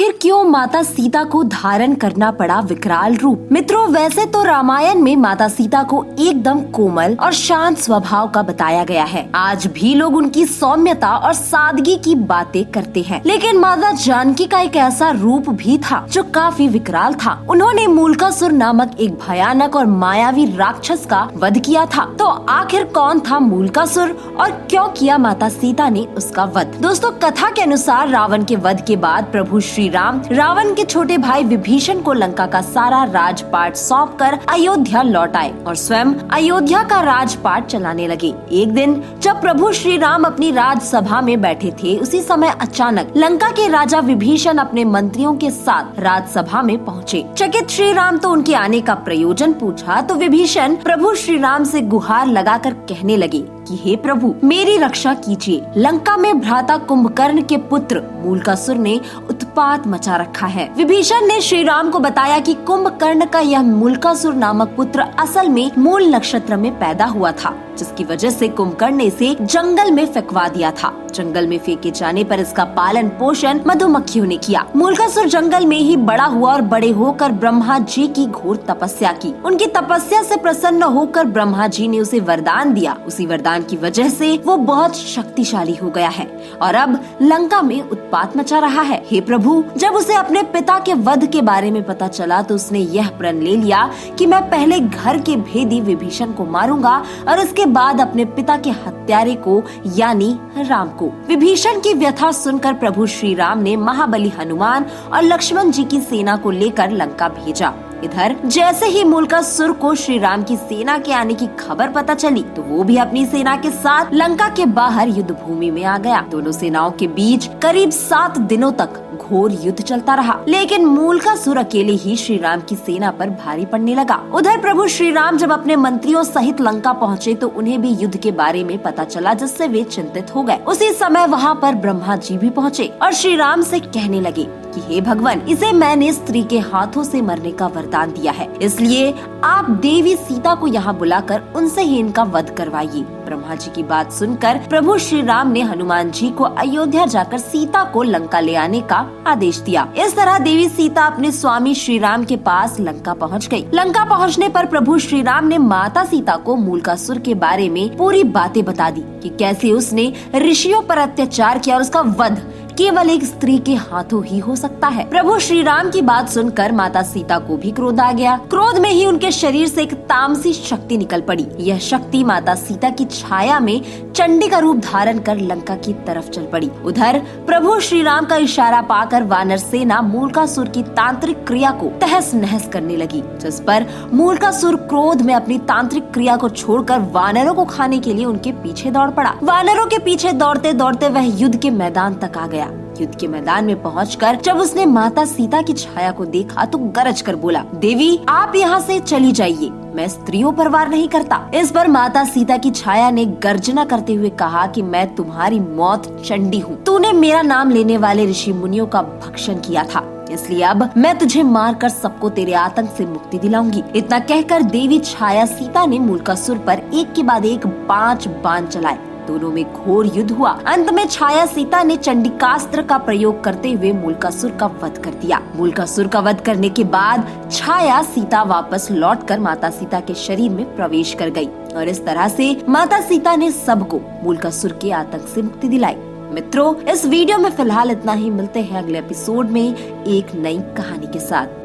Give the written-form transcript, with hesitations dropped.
आखिर क्यों माता सीता को धारण करना पड़ा विकराल रूप? मित्रों, वैसे तो रामायण में माता सीता को एकदम कोमल और शांत स्वभाव का बताया गया है। आज भी लोग उनकी सौम्यता और सादगी की बातें करते हैं, लेकिन माता जानकी का एक ऐसा रूप भी था जो काफी विकराल था। उन्होंने मूलकासुर नामक एक भयानक और मायावी राक्षस का वध किया था। तो आखिर कौन था मूलकासुर और क्यों किया माता सीता ने उसका वध? दोस्तों, कथा के अनुसार रावण के वध के बाद प्रभु श्री राम रावण के छोटे भाई विभीषण को लंका का सारा राजपाट सौंपकर अयोध्या लौट आए और स्वयं अयोध्या का राजपाट चलाने लगे। एक दिन जब प्रभु श्री राम अपनी राजसभा में बैठे थे, उसी समय अचानक लंका के राजा विभीषण अपने मंत्रियों के साथ राजसभा में पहुँचे। चकित श्री राम तो उनके आने का प्रयोजन पूछा तो विभीषण प्रभु श्री राम से गुहार लगाकर कहने लगे कि हे प्रभु, मेरी रक्षा कीजिए। लंका में भ्राता कुंभकर्ण के पुत्र मूलकासुर ने उत्पात मचा रखा है। विभीषण ने श्री राम को बताया कि कुंभकर्ण का यह मूलकासुर नामक पुत्र असल में मूल नक्षत्र में पैदा हुआ था, जिसकी वजह से कुंभकर्ण ने इसे जंगल में फेंकवा दिया था। जंगल में फेंके जाने पर इसका पालन पोषण मधुमक्खियों ने किया। मूलकासुर जंगल में ही बड़ा हुआ और बड़े होकर ब्रह्मा जी की घोर तपस्या की। उनकी तपस्या से प्रसन्न होकर ब्रह्मा जी ने उसे वरदान दिया। उसी वरदान की वजह से वो बहुत शक्तिशाली हो गया है और अब लंका में उत्पात मचा रहा है। हे प्रभु, जब उसे अपने पिता के वध के बारे में पता चला तो उसने यह प्रण ले लिया कि मैं पहले घर के भेदी विभीषण को मारूंगा और इसके बाद अपने पिता के हत्यारे को यानी राम को। विभीषण की व्यथा सुनकर प्रभु श्री राम ने महाबली हनुमान और लक्ष्मण जी की सेना को लेकर लंका भेजा। इधर जैसे ही मूलकासुर को श्री राम की सेना के आने की खबर पता चली तो वो भी अपनी सेना के साथ लंका के बाहर युद्ध भूमि में आ गया। दोनों सेनाओं के बीच करीब 7 दिनों तक घोर युद्ध चलता रहा, लेकिन मूलकासुर अकेले ही श्री राम की सेना पर भारी पड़ने लगा। उधर प्रभु श्री राम जब अपने मंत्रियों सहित लंका पहुँचे तो उन्हें भी युद्ध के बारे में पता चला, जिससे वे चिंतित हो गए। उसी समय वहाँ पर ब्रह्मा जी भी पहुँचे और श्री राम से कहने लगे कि हे भगवान, इसे मैंने स्त्री के हाथों से मरने का वरदान दिया है, इसलिए आप देवी सीता को यहाँ बुलाकर उनसे ही इनका वध करवाइए। ब्रह्मा जी की बात सुनकर प्रभु श्री राम ने हनुमान जी को अयोध्या जाकर सीता को लंका ले आने का आदेश दिया। इस तरह देवी सीता अपने स्वामी श्री राम के पास लंका पहुँच गयी। लंका पहुँचने पर प्रभु श्री राम ने माता सीता को मूलकासुर के बारे में पूरी बातें बता दी कि कैसे उसने ऋषियों पर अत्याचार किया और उसका वध केवल एक स्त्री के हाथों ही हो सकता है। प्रभु श्री राम की बात सुनकर माता सीता को भी क्रोध आ गया। क्रोध में ही उनके शरीर से एक तामसी शक्ति निकल पड़ी। यह शक्ति माता सीता की छाया में चंडी का रूप धारण कर लंका की तरफ चल पड़ी। उधर प्रभु श्री राम का इशारा पाकर वानर सेना मूलकासुर की तांत्रिक क्रिया को तहस नहस करने लगी, जिस पर मूलकासुर क्रोध में अपनी तांत्रिक क्रिया को छोड़कर वानरों को खाने के लिए उनके पीछे दौड़ पड़ा। वानरों के पीछे दौड़ते दौड़ते वह युद्ध के मैदान तक आ गया। युद्ध के मैदान में पहुंचकर जब उसने माता सीता की छाया को देखा तो गरज कर बोला, देवी आप यहाँ से चली जाइए, मैं स्त्रियों पर वार नहीं करता। इस पर माता सीता की छाया ने गर्जना करते हुए कहा कि मैं तुम्हारी मौत चंडी हूँ। तूने मेरा नाम लेने वाले ऋषि मुनियों का भक्षण किया था, इसलिए अब मैं तुझे मारकर सबको तेरे आतंक से मुक्ति दिलाऊंगी। इतना कहकर देवी छाया सीता ने मूलकासुर पर एक के बाद एक 5 बाण चलाए। दोनों में घोर युद्ध हुआ। अंत में छाया सीता ने चंडिकास्त्र का प्रयोग करते हुए मूलकासुर का वध कर दिया। मूलकासुर का वध करने के बाद छाया सीता वापस लौटकर माता सीता के शरीर में प्रवेश कर गई और इस तरह से माता सीता ने सबको मूलकासुर के आतंक से मुक्ति दिलाई। मित्रों, इस वीडियो में फिलहाल इतना ही। मिलते हैं अगले एपिसोड में एक नई कहानी के साथ।